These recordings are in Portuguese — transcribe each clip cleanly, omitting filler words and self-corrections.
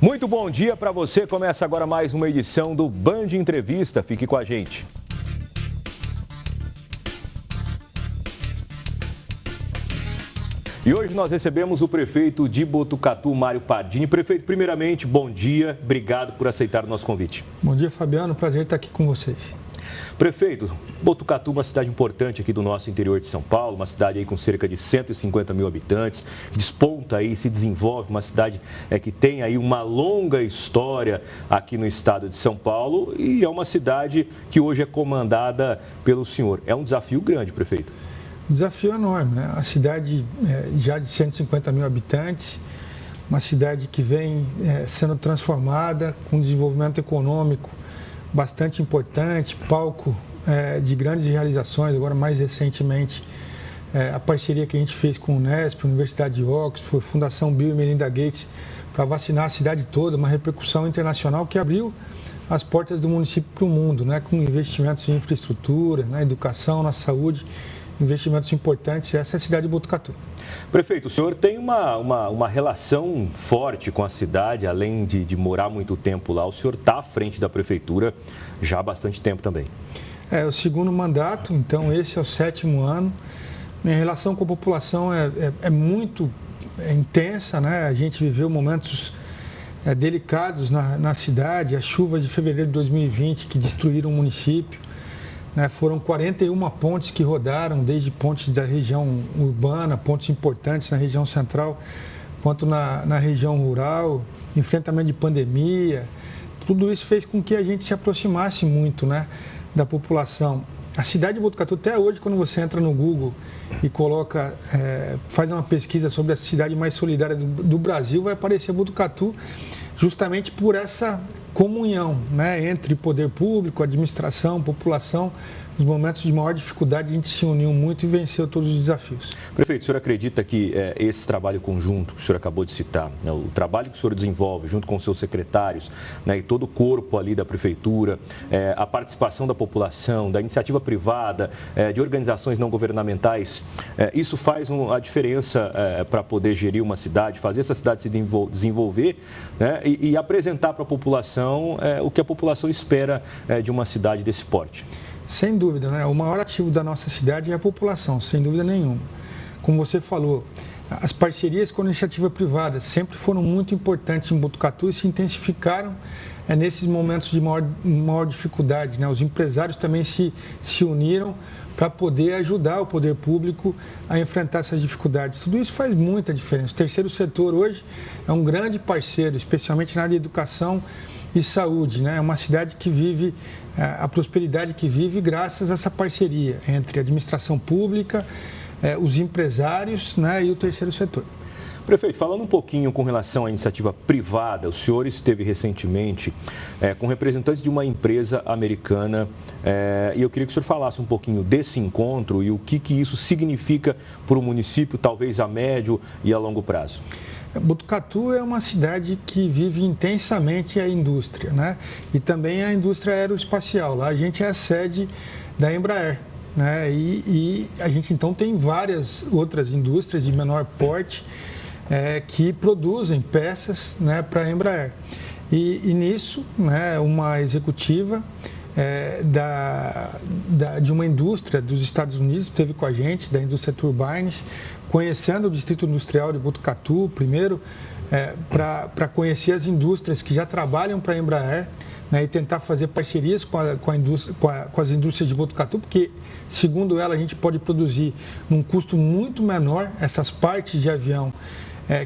Muito bom dia para você. Começa agora mais uma edição do Band Entrevista. Fique com a gente. E hoje nós recebemos o prefeito de Botucatu, Mário Pardini. Prefeito, primeiramente, bom dia. Obrigado por aceitar o nosso convite. Bom dia, Fabiano. Prazer estar aqui com vocês. Prefeito, Botucatu é uma cidade importante aqui do nosso interior de São Paulo, uma cidade aí com cerca de 150 mil habitantes, desponta aí, se desenvolve, uma cidade que tem aí uma longa história aqui no estado de São Paulo e é uma cidade que hoje é comandada pelo senhor. É um desafio grande, prefeito. Um desafio enorme, né? A cidade já de 150 mil habitantes, uma cidade que vem sendo transformada com desenvolvimento econômico bastante importante, palco de grandes realizações, agora mais recentemente a parceria que a gente fez com a Unesp, Universidade de Oxford, Fundação Bill e Melinda Gates, para vacinar a cidade toda, uma repercussão internacional que abriu as portas do município para o mundo, né, com investimentos em infraestrutura, na educação, na saúde, investimentos importantes. Essa é a cidade de Botucatu. Prefeito, o senhor tem uma relação forte com a cidade, além de morar muito tempo lá. O senhor está à frente da prefeitura já há bastante tempo também. É o segundo mandato, então esse é o 7º ano. Minha relação com a população é muito intensa, né? A gente viveu momentos delicados na cidade, as chuvas de fevereiro de 2020 que destruíram o município. Foram 41 pontes que rodaram, desde pontes da região urbana, pontes importantes na região central, quanto na região rural, enfrentamento de pandemia. Tudo isso fez com que a gente se aproximasse muito, né, da população. A cidade de Botucatu, até hoje, quando você entra no Google e coloca, faz uma pesquisa sobre a cidade mais solidária do Brasil, vai aparecer Botucatu justamente por essa comunhão, né, entre poder público, administração, população. Nos momentos de maior dificuldade, a gente se uniu muito e venceu todos os desafios. Prefeito, o senhor acredita que esse trabalho conjunto que o senhor acabou de citar, né, o trabalho que o senhor desenvolve junto com os seus secretários, né, e todo o corpo ali da prefeitura, a participação da população, da iniciativa privada, de organizações não governamentais, isso faz a diferença para poder gerir uma cidade, fazer essa cidade se desenvolver, né, e apresentar para a população o que a população espera de uma cidade desse porte? Sem dúvida, né? O maior ativo da nossa cidade é a população, sem dúvida nenhuma. Como você falou, as parcerias com a iniciativa privada sempre foram muito importantes em Botucatu e se intensificaram nesses momentos de maior dificuldade, né? Os empresários também se uniram para poder ajudar o poder público a enfrentar essas dificuldades. Tudo isso faz muita diferença. O terceiro setor hoje é um grande parceiro, especialmente na área de educação e saúde, né? É uma cidade que vive, a prosperidade que vive graças a essa parceria entre a administração pública, os empresários, né, e o terceiro setor. Prefeito, falando um pouquinho com relação à iniciativa privada, o senhor esteve recentemente com representantes de uma empresa americana e eu queria que o senhor falasse um pouquinho desse encontro e o que isso significa para o município, talvez a médio e a longo prazo. Botucatu é uma cidade que vive intensamente a indústria, né? E também a indústria aeroespacial. Lá a gente é a sede da Embraer, né? E a gente então tem várias outras indústrias de menor porte que produzem peças, né, para a Embraer. E nisso, né, uma executiva de uma indústria dos Estados Unidos esteve com a gente, da indústria Turbines, conhecendo o Distrito Industrial de Botucatu, primeiro, para conhecer as indústrias que já trabalham para a Embraer, né, e tentar fazer parcerias com as indústrias de Botucatu, porque, segundo ela, a gente pode produzir num custo muito menor essas partes de avião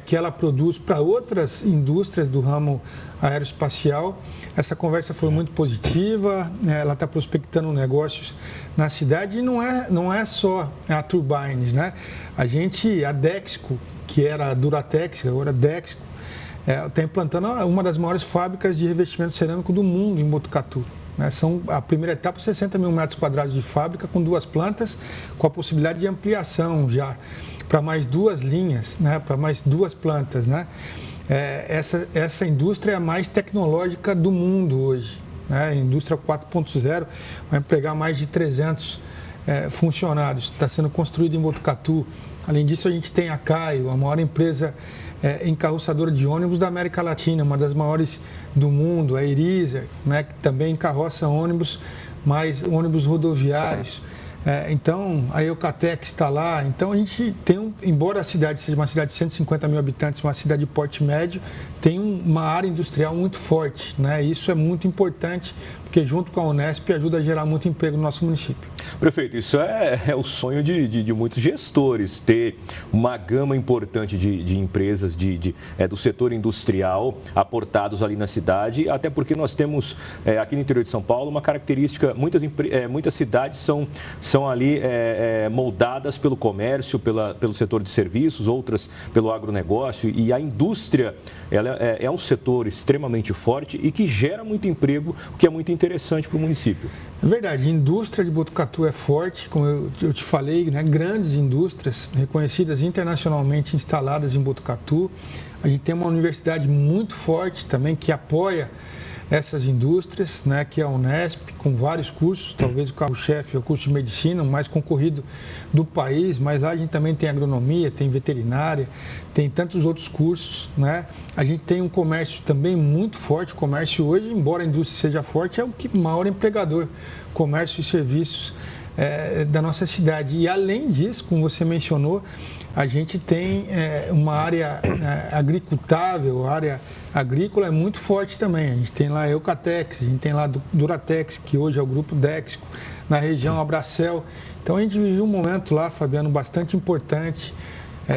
que ela produz para outras indústrias do ramo aeroespacial. Essa conversa foi muito positiva, ela está prospectando negócios na cidade e não é só a Turbines, né? A Dexco, que era a Duratex, agora a Dexco, está implantando uma das maiores fábricas de revestimento cerâmico do mundo em Botucatu. São a primeira etapa, 60 mil metros quadrados de fábrica com 2 plantas, com a possibilidade de ampliação já para mais 2 linhas, né, para mais 2 plantas, né? Essa indústria é a mais tecnológica do mundo hoje, né? A indústria 4.0 vai empregar mais de 300 funcionários. Está sendo construído em Botucatu. Além disso, a gente tem a Caio, a maior empresa encarroçadora de ônibus da América Latina, uma das maiores do mundo, a Erizer, né, que também encarroça ônibus, mas ônibus rodoviários. Então, a Eucatex está lá. Então, a gente tem, embora a cidade seja uma cidade de 150 mil habitantes, uma cidade de porte médio, tem uma área industrial muito forte, né? Isso é muito importante, porque junto com a Unesp ajuda a gerar muito emprego no nosso município. Prefeito, isso é o sonho de muitos gestores, ter uma gama importante de empresas do setor industrial aportados ali na cidade, até porque nós temos aqui no interior de São Paulo uma característica, muitas cidades são ali moldadas pelo comércio, pelo setor de serviços, outras pelo agronegócio, e a indústria ela é um setor extremamente forte e que gera muito emprego, o que é muito interessante para o município. É verdade, a indústria de Botucatu é forte, como eu te falei, né? Grandes indústrias reconhecidas internacionalmente instaladas em Botucatu. A gente tem uma universidade muito forte também que apoia essas indústrias, né, que é a Unesp, com vários cursos, talvez o carro-chefe é o curso de medicina, o mais concorrido do país, mas lá a gente também tem agronomia, tem veterinária, tem tantos outros cursos, né? A gente tem um comércio também muito forte, o comércio hoje, embora a indústria seja forte, é o que maior empregador, comércio e serviços da nossa cidade. E além disso, como você mencionou, a gente tem uma área agricultável, a área agrícola é muito forte também. A gente tem lá a Eucatex, a gente tem lá a Duratex, que hoje é o grupo Dexco, na região Abracel. Então a gente vive um momento lá, Fabiano, bastante importante,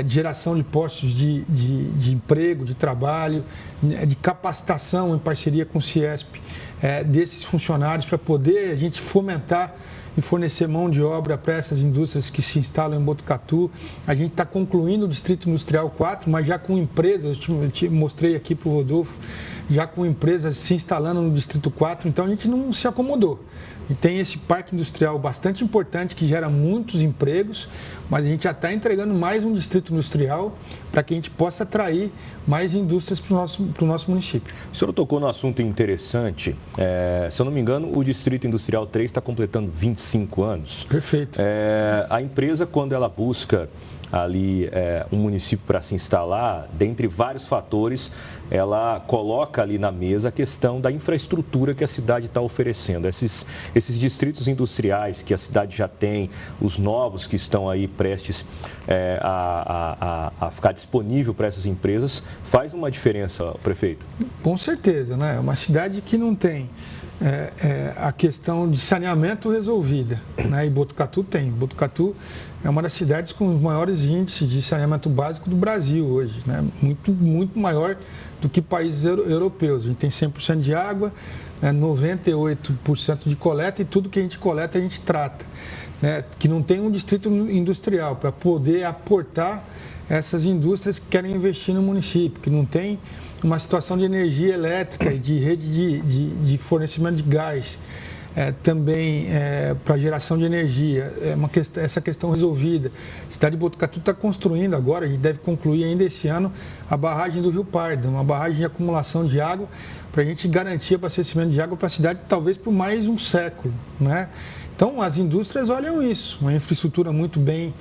de geração de postos de emprego, de trabalho, de capacitação em parceria com o Ciesp, desses funcionários para poder a gente fomentar e fornecer mão de obra para essas indústrias que se instalam em Botucatu. A gente está concluindo o Distrito Industrial 4, mas já com empresas, eu te mostrei aqui para o Rodolfo, já com empresas se instalando no Distrito 4, então a gente não se acomodou. E tem esse parque industrial bastante importante que gera muitos empregos, mas a gente já está entregando mais um distrito industrial para que a gente possa atrair mais indústrias para o nosso município. O senhor tocou num assunto interessante. Se eu não me engano, o Distrito Industrial 3 está completando 25 anos. Perfeito. A empresa, quando ela busca ali um município para se instalar, dentre vários fatores, ela coloca ali na mesa a questão da infraestrutura que a cidade está oferecendo. Esses distritos industriais que a cidade já tem, os novos que estão aí prestes a ficar disponível para essas empresas, faz uma diferença, prefeito? Com certeza, né? É uma cidade que não tem a questão de saneamento resolvida, né? E Botucatu tem. Botucatu é uma das cidades com os maiores índices de saneamento básico do Brasil hoje, né? Muito, muito maior do que países europeus. A gente tem 100% de água, 98% de coleta, e tudo que a gente coleta a gente trata, né? Que não tem um distrito industrial para poder aportar essas indústrias que querem investir no município, que não tem uma situação de energia elétrica e de rede de fornecimento de gás, também para geração de energia, essa questão resolvida. A cidade de Botucatu está construindo agora, a gente deve concluir ainda esse ano, a barragem do Rio Pardo, uma barragem de acumulação de água, para a gente garantir abastecimento de água para a cidade, talvez por mais um século, né? Então, as indústrias olham isso, uma infraestrutura muito bem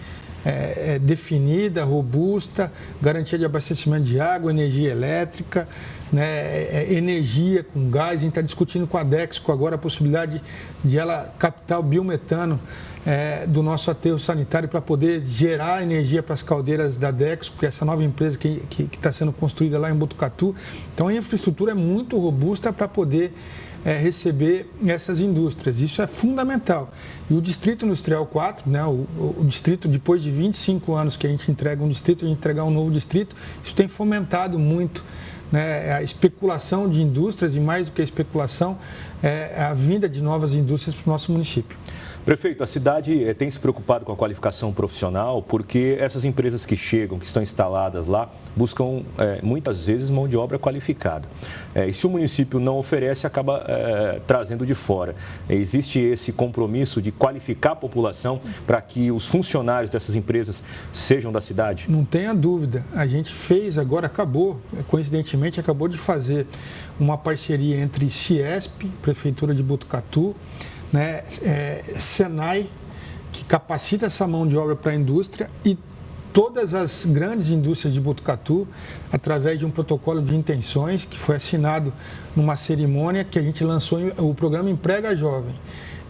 definida, robusta, garantia de abastecimento de água, energia elétrica, né, energia com gás. A gente está discutindo com a Dexco agora a possibilidade de ela captar o biometano do nosso aterro sanitário para poder gerar energia para as caldeiras da Dexco, que é essa nova empresa que está sendo construída lá em Botucatu. Então a infraestrutura é muito robusta para poder receber essas indústrias. Isso é fundamental. E o Distrito Industrial 4, né, o distrito, depois de 25 anos que a gente entrega um distrito, a gente entregar um novo distrito, isso tem fomentado muito, né, a especulação de indústrias, e mais do que a especulação, a vinda de novas indústrias para o nosso município. Prefeito, a cidade tem se preocupado com a qualificação profissional, porque essas empresas que chegam, que estão instaladas lá, buscam muitas vezes mão de obra qualificada. E se o município não oferece, acaba trazendo de fora. Existe esse compromisso de qualificar a população para que os funcionários dessas empresas sejam da cidade? Não tenha dúvida. A gente fez agora, coincidentemente, acabou de fazer uma parceria entre Ciesp, Prefeitura de Botucatu, né, Senai, que capacita essa mão de obra para a indústria, e todas as grandes indústrias de Botucatu, através de um protocolo de intenções que foi assinado numa cerimônia que a gente lançou o programa Emprega Jovem.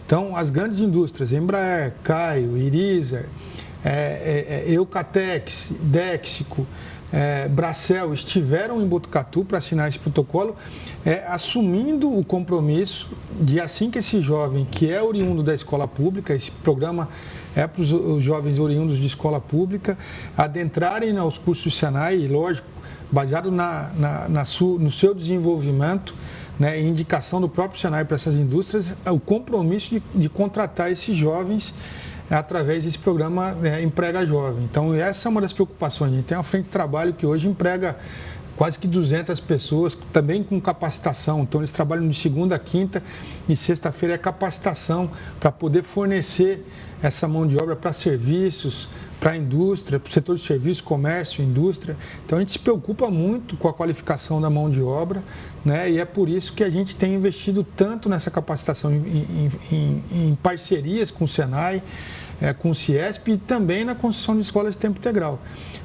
Então, as grandes indústrias, Embraer, Caio, Iriser, Eucatex, Dexico, Bracel, estiveram em Botucatu para assinar esse protocolo, assumindo o compromisso de, assim que esse jovem, que é oriundo da escola pública, esse programa é para os jovens oriundos de escola pública, adentrarem aos cursos do Senai, e lógico, baseado no seu desenvolvimento, né, e indicação do próprio Senai para essas indústrias, o compromisso de contratar esses jovens através desse programa Emprega Jovem. Então, essa é uma das preocupações. A gente tem uma frente de trabalho que hoje emprega quase que 200 pessoas, também com capacitação. Então, eles trabalham de segunda a quinta e sexta-feira é capacitação para poder fornecer essa mão de obra para serviços, para a indústria, para o setor de serviço, comércio, indústria. Então, a gente se preocupa muito com a qualificação da mão de obra, né? E é por isso que a gente tem investido tanto nessa capacitação em parcerias com o Senai, com o Ciesp e também na construção de escolas de tempo integral.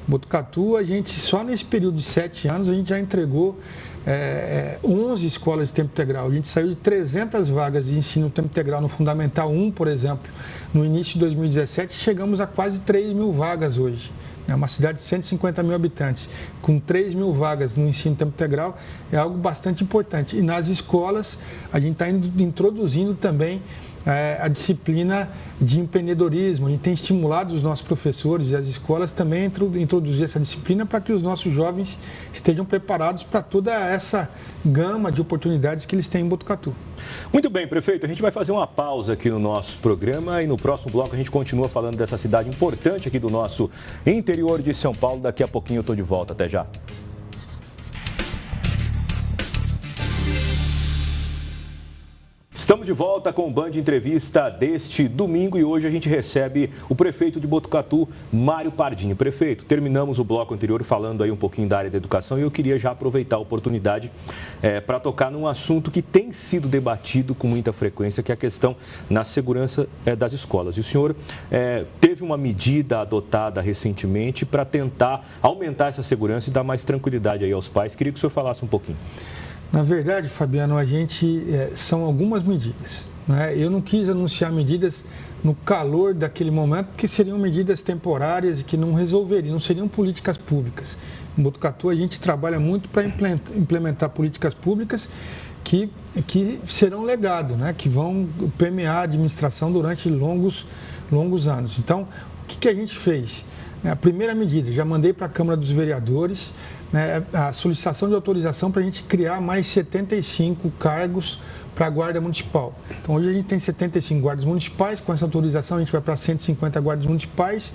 Botucatu, a gente, só nesse período de 7 anos, a gente já entregou 11 escolas de tempo integral. A gente saiu de 300 vagas de ensino tempo integral no Fundamental 1, por exemplo, no início de 2017, chegamos a quase 3 mil vagas hoje. É uma cidade de 150 mil habitantes, com 3 mil vagas no ensino tempo integral, é algo bastante importante. E nas escolas, a gente está introduzindo também a disciplina de empreendedorismo. A gente tem estimulado os nossos professores e as escolas também a introduzir essa disciplina para que os nossos jovens estejam preparados para toda essa gama de oportunidades que eles têm em Botucatu. Muito bem, prefeito. A gente vai fazer uma pausa aqui no nosso programa e no próximo bloco a gente continua falando dessa cidade importante aqui do nosso interior de São Paulo. Daqui a pouquinho eu estou de volta. Até já. Estamos de volta com o Band Entrevista deste domingo e hoje a gente recebe o prefeito de Botucatu, Mário Pardini. Prefeito, terminamos o bloco anterior falando aí um pouquinho da área da educação e eu queria já aproveitar a oportunidade para tocar num assunto que tem sido debatido com muita frequência, que é a questão na segurança das escolas. E o senhor teve uma medida adotada recentemente para tentar aumentar essa segurança e dar mais tranquilidade aí aos pais. Queria que o senhor falasse um pouquinho. Na verdade, Fabiano, são algumas medidas, né? Eu não quis anunciar medidas no calor daquele momento, porque seriam medidas temporárias e que não resolveriam, não seriam políticas públicas. Em Botucatu, a gente trabalha muito para implementar políticas públicas que serão legado, né? Que vão permear a administração durante longos anos. Então, o que a gente fez? A primeira medida, já mandei para a Câmara dos Vereadores, a solicitação de autorização para a gente criar mais 75 cargos para a Guarda Municipal. Então, hoje a gente tem 75 guardas municipais, com essa autorização a gente vai para 150 guardas municipais.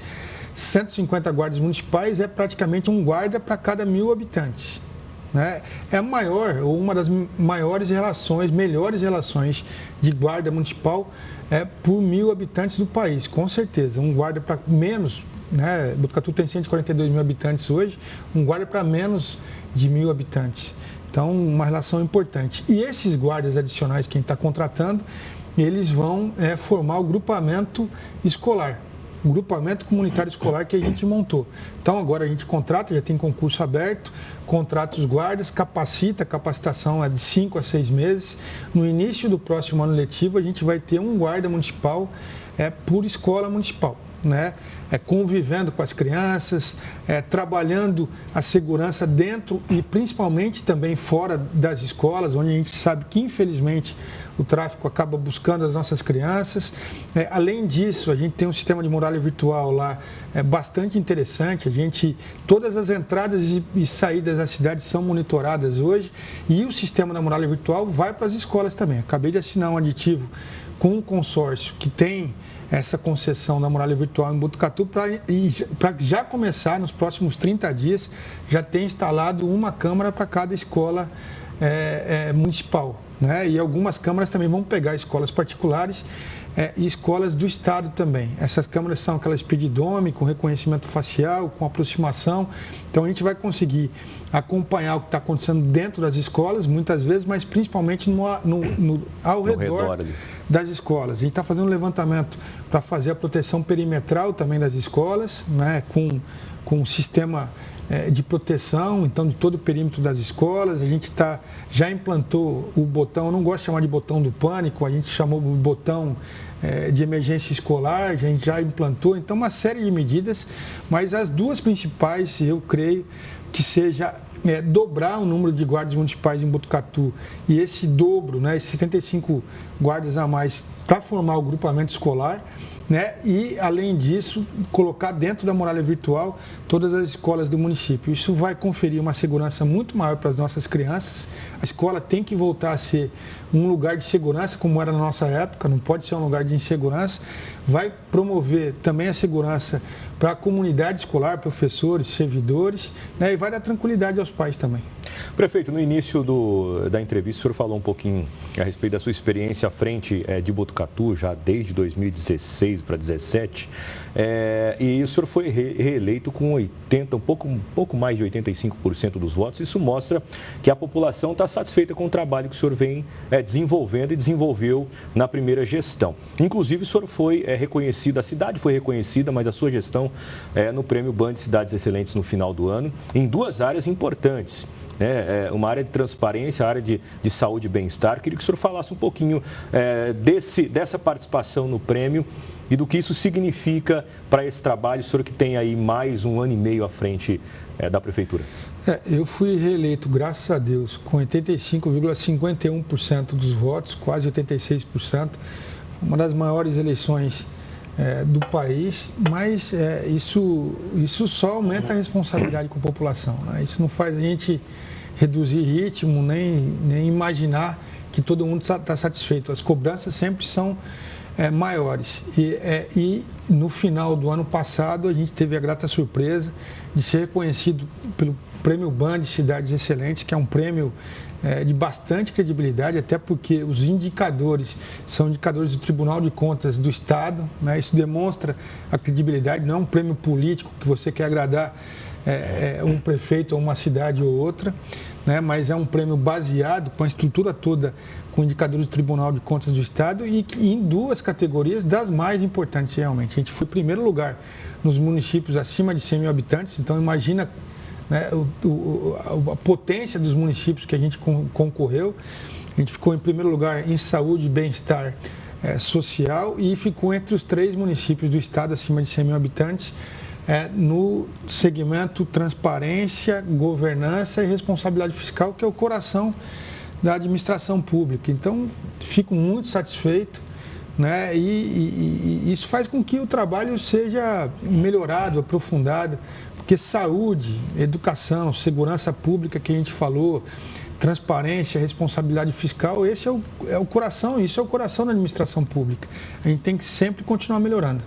150 guardas municipais é praticamente um guarda para cada 1.000 habitantes. Né? É a maior, ou uma das maiores relações, melhores relações de guarda municipal por 1.000 habitantes do país, com certeza. Um guarda para menos, né? Botucatu tem 142 mil habitantes hoje, um guarda para menos de 1.000 habitantes. Então, uma relação importante. E esses guardas adicionais que a gente está contratando, eles vão formar o grupamento escolar, o grupamento comunitário escolar que a gente montou. Então, agora a gente contrata, já tem concurso aberto, contrata os guardas, capacita, a capacitação é de 5 a 6 meses. No início do próximo ano letivo, a gente vai ter um guarda municipal por escola municipal, né? Convivendo com as crianças, trabalhando a segurança dentro e principalmente também fora das escolas, onde a gente sabe que infelizmente o tráfico acaba buscando as nossas crianças. Além disso, a gente tem um sistema de muralha virtual lá bastante interessante. Todas as entradas e saídas da cidade são monitoradas hoje e o sistema da muralha virtual vai para as escolas também. Acabei de assinar um aditivo com um consórcio que tem essa concessão da muralha virtual em Botucatu para já começar nos próximos 30 dias, já ter instalado uma câmara para cada escola municipal, né? E algumas câmaras também vão pegar escolas particulares e escolas do estado também. Essas câmaras são aquelas speed-dome, com reconhecimento facial, com aproximação. Então a gente vai conseguir acompanhar o que está acontecendo dentro das escolas, muitas vezes, mas principalmente ao redor das escolas. A gente está fazendo um levantamento para fazer a proteção perimetral também das escolas, né, com um sistema de proteção, então, de todo o perímetro das escolas. A gente já implantou o botão, eu não gosto de chamar de botão do pânico, a gente chamou de botão de emergência escolar, a gente já implantou, então, uma série de medidas, mas as duas principais, eu creio que seja dobrar o número de guardas municipais em Botucatu e esse dobro, né, esses 75 guardas a mais para formar o grupamento escolar, né, e, além disso, colocar dentro da muralha virtual todas as escolas do município. Isso vai conferir uma segurança muito maior para as nossas crianças. A escola tem que voltar a ser um lugar de segurança, como era na nossa época, não pode ser um lugar de insegurança. Vai promover também a segurança para a comunidade escolar, professores, servidores, né, e vai dar tranquilidade aos pais também. Prefeito, no início da entrevista, o senhor falou um pouquinho a respeito da sua experiência à frente de Botucatu, já desde 2016 para 2017, e o senhor foi reeleito com 80, um pouco mais de 85% dos votos. Isso mostra que a população está satisfeita com o trabalho que o senhor vem desenvolvendo e desenvolveu na primeira gestão. Inclusive, o senhor foi reconhecido, a cidade foi reconhecida, mas a sua gestão no Prêmio Band Cidades Excelentes no final do ano, em duas áreas importantes. Uma área de transparência, a área de saúde e bem-estar. Queria que o senhor falasse um pouquinho dessa participação no prêmio e do que isso significa para esse trabalho, o senhor que tem aí mais um ano e meio à frente da Prefeitura. Eu fui reeleito, graças a Deus, com 85,51% dos votos, quase 86%, uma das maiores eleições do país, mas isso só aumenta a responsabilidade com a população, né? Isso não faz a gente reduzir ritmo, nem imaginar que todo mundo está satisfeito. As cobranças sempre são maiores. E no final do ano passado, a gente teve a grata surpresa de ser reconhecido pelo Prêmio Band Cidades Excelentes, que é um prêmio de bastante credibilidade, até porque os indicadores são indicadores do Tribunal de Contas do Estado, né? Isso demonstra a credibilidade, não é um prêmio político que você quer agradar um prefeito ou uma cidade ou outra, né? Mas é um prêmio baseado com a estrutura toda, com indicadores do Tribunal de Contas do Estado e em duas categorias das mais importantes realmente. A gente foi em primeiro lugar nos municípios acima de 100 mil habitantes, então imagina, né, a potência dos municípios que a gente concorreu. A gente ficou em primeiro lugar em saúde e bem-estar social e ficou entre os 3 municípios do estado acima de 100 mil habitantes no segmento transparência, governança e responsabilidade fiscal, que é o coração da administração pública. Então, fico muito satisfeito, né, e isso faz com que o trabalho seja melhorado, aprofundado, porque saúde, educação, segurança pública que a gente falou, transparência, responsabilidade fiscal, esse é o coração, isso é o coração da administração pública. A gente tem que sempre continuar melhorando.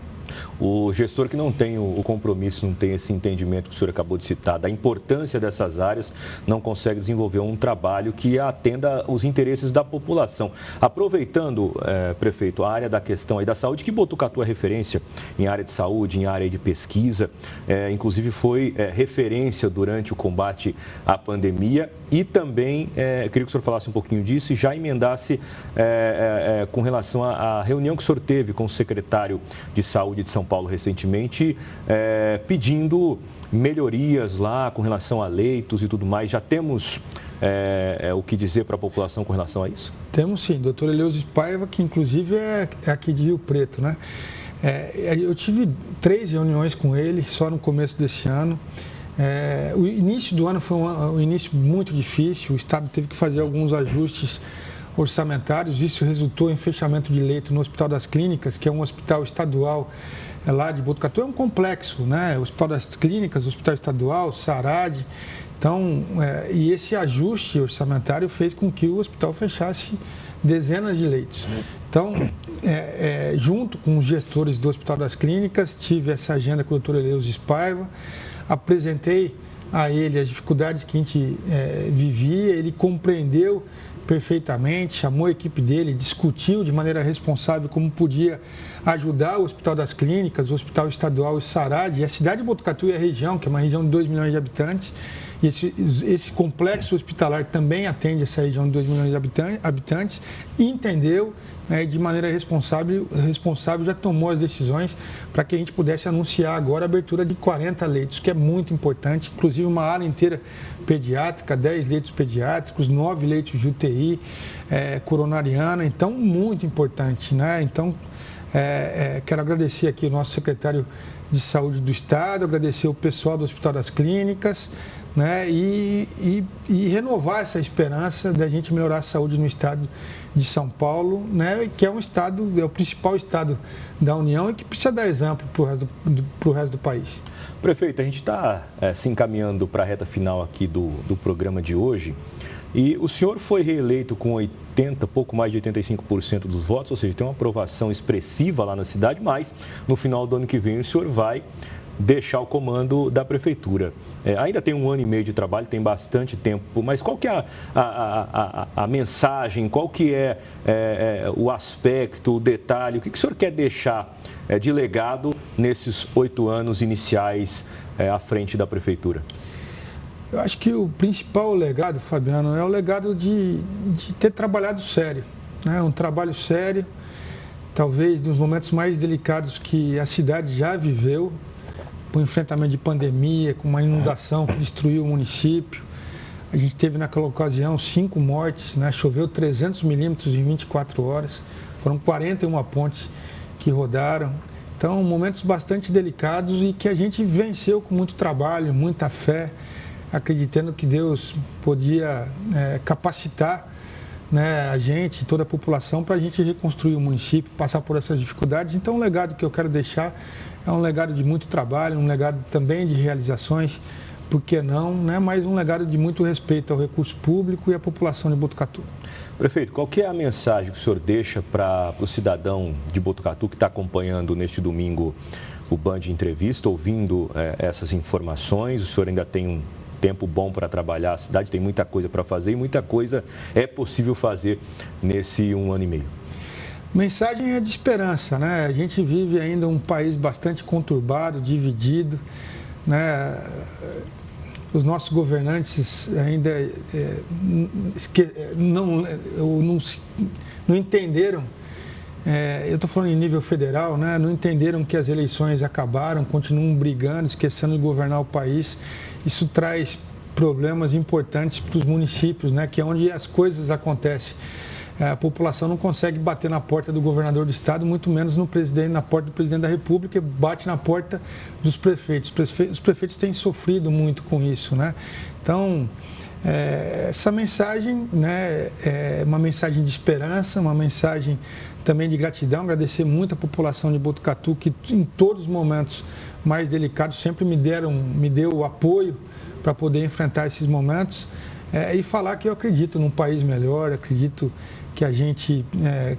O gestor que não tem o compromisso, não tem esse entendimento que o senhor acabou de citar, da importância dessas áreas, não consegue desenvolver um trabalho que atenda os interesses da população. Aproveitando, prefeito, a área da questão aí da saúde, que Botucatu é referência em área de saúde, em área de pesquisa, inclusive foi referência durante o combate à pandemia e também, queria que o senhor falasse um pouquinho disso e já emendasse com relação à reunião que o senhor teve com o secretário de Saúde de São Paulo recentemente, pedindo melhorias lá com relação a leitos e tudo mais. Já temos o que dizer para a população com relação a isso? Temos sim, doutor Eleusis Paiva, que inclusive é aqui de Rio Preto, né? Eu tive 3 reuniões com ele só no começo desse ano. O início do ano foi um início muito difícil, o Estado teve que fazer alguns ajustes orçamentários, isso resultou em fechamento de leito no Hospital das Clínicas, que é um hospital estadual lá de Botucatu, é um complexo, né? O Hospital das Clínicas, o Hospital Estadual, SARAD. Então, e esse ajuste orçamentário fez com que o hospital fechasse dezenas de leitos. Então, junto com os gestores do Hospital das Clínicas, tive essa agenda com o Dr. Eleusis Paiva, apresentei a ele as dificuldades que a gente vivia, ele compreendeu perfeitamente, chamou a equipe dele, discutiu de maneira responsável como podia ajudar o Hospital das Clínicas, o Hospital Estadual e Sarad, e a cidade de Botucatu e a região, que é uma região de 2 milhões de habitantes, e esse complexo hospitalar também atende essa região de 2 milhões de habitantes, e entendeu, né, de maneira responsável já tomou as decisões para que a gente pudesse anunciar agora a abertura de 40 leitos, que é muito importante, inclusive uma ala inteira pediátrica, 10 leitos pediátricos, 9 leitos de UTI coronariana, então muito importante, né? Então, quero agradecer aqui o nosso secretário de Saúde do Estado, agradecer o pessoal do Hospital das Clínicas, né? E renovar essa esperança da gente melhorar a saúde no estado de São Paulo, né? Que é o principal estado da União e que precisa dar exemplo para o resto do país. Prefeito, a gente está se encaminhando para a reta final aqui do programa de hoje e o senhor foi reeleito com pouco mais de 85% dos votos, ou seja, tem uma aprovação expressiva lá na cidade, mas no final do ano que vem o senhor vai deixar o comando da prefeitura. Ainda tem 1 ano e meio de trabalho, tem bastante tempo, mas qual que é a mensagem, qual que é o aspecto, o detalhe, o que o senhor quer deixar de legado nesses 8 anos iniciais à frente da prefeitura? Eu acho que o principal legado, Fabiano, é o legado de ter trabalhado sério, né? Um trabalho sério, talvez nos momentos mais delicados que a cidade já viveu, com o enfrentamento de pandemia, com uma inundação que destruiu o município. A gente teve naquela ocasião 5 mortes, né? Choveu 300 milímetros em 24 horas, foram 41 pontes que rodaram. Então, momentos bastante delicados e que a gente venceu com muito trabalho, muita fé, acreditando que Deus podia capacitar, né, a gente, toda a população, para a gente reconstruir o município, passar por essas dificuldades. Então, o legado que eu quero deixar é um legado de muito trabalho, um legado também de realizações, por que não, né, mas um legado de muito respeito ao recurso público e à população de Botucatu. Prefeito, qual que é a mensagem que o senhor deixa para o cidadão de Botucatu que está acompanhando neste domingo o Band Entrevista, ouvindo essas informações? O senhor ainda tem um tempo bom para trabalhar, a cidade tem muita coisa para fazer e muita coisa é possível fazer nesse 1 ano e meio. Mensagem é de esperança, né? A gente vive ainda um país bastante conturbado, dividido, né? Os nossos governantes ainda não entenderam, eu estou falando em nível federal, né? Não entenderam que as eleições acabaram, continuam brigando, esquecendo de governar o país. Isso traz problemas importantes para os municípios, né? Que é onde as coisas acontecem. A população não consegue bater na porta do governador do estado, muito menos na porta do presidente da República, bate na porta dos prefeitos. Os prefeitos têm sofrido muito com isso, né? Então, essa mensagem, né, é uma mensagem de esperança, uma mensagem também de gratidão, agradecer muito a população de Botucatu, que em todos os momentos mais delicados sempre me deu apoio para poder enfrentar esses momentos, e falar que eu acredito num país melhor, acredito que a gente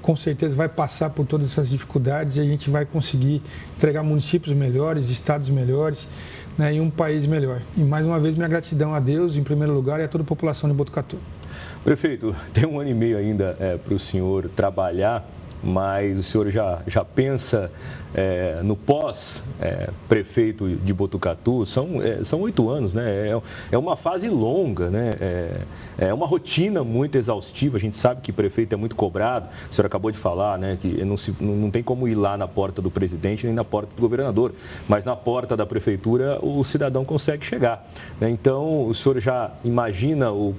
com certeza vai passar por todas essas dificuldades e a gente vai conseguir entregar municípios melhores, estados melhores, né, e um país melhor. E mais uma vez minha gratidão a Deus em primeiro lugar e a toda a população de Botucatu. Prefeito, tem 1 ano e meio ainda para o senhor trabalhar, mas o senhor já pensa no pós-prefeito de Botucatu? São 8 anos, né? É uma fase longa, né? É uma rotina muito exaustiva. A gente sabe que prefeito é muito cobrado. O senhor acabou de falar, né, que não tem como ir lá na porta do presidente nem na porta do governador, mas na porta da prefeitura o cidadão consegue chegar, né? Então, o senhor já imagina o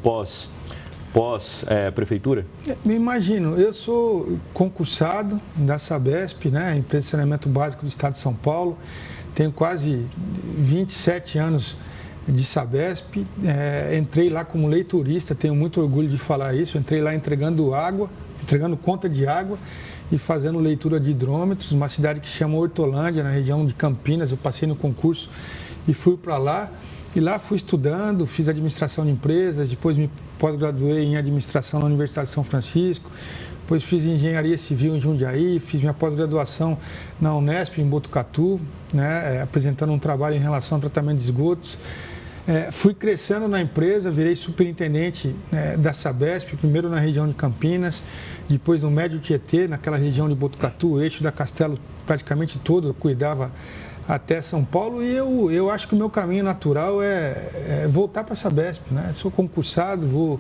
pós-prefeitura? Me imagino, eu sou concursado da Sabesp, né, Empresa de Saneamento Básico do Estado de São Paulo, tenho quase 27 anos de Sabesp, entrei lá como leiturista, tenho muito orgulho de falar isso, entrei lá entregando conta de água e fazendo leitura de hidrômetros, uma cidade que chama Hortolândia, na região de Campinas, eu passei no concurso e fui para lá. E lá fui estudando, fiz administração de empresas, depois me pós-graduei em administração na Universidade de São Francisco, depois fiz engenharia civil em Jundiaí, fiz minha pós-graduação na Unesp, em Botucatu, né, apresentando um trabalho em relação ao tratamento de esgotos. Fui crescendo na empresa, virei superintendente da Sabesp, primeiro na região de Campinas, depois no Médio Tietê, naquela região de Botucatu, o eixo da Castelo praticamente todo, eu cuidava até São Paulo, e eu acho que o meu caminho natural é voltar para a Sabesp, né? Sou concursado, vou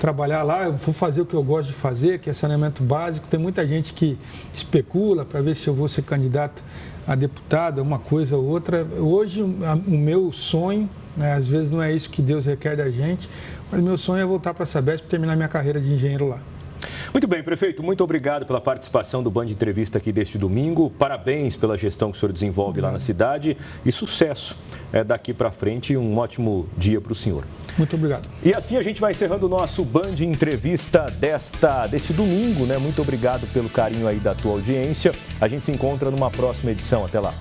trabalhar lá, eu vou fazer o que eu gosto de fazer, que é saneamento básico. Tem muita gente que especula para ver se eu vou ser candidato a deputado, uma coisa ou outra. Hoje, o meu sonho, né, às vezes não é isso que Deus requer da gente, mas meu sonho é voltar para a Sabesp e terminar minha carreira de engenheiro lá. Muito bem, prefeito, muito obrigado pela participação do Band Entrevista aqui deste domingo. Parabéns pela gestão que o senhor desenvolve lá na cidade e sucesso daqui para frente. Um ótimo dia para o senhor. Muito obrigado. E assim a gente vai encerrando o nosso Band Entrevista deste domingo, né? Muito obrigado pelo carinho aí da tua audiência. A gente se encontra numa próxima edição. Até lá.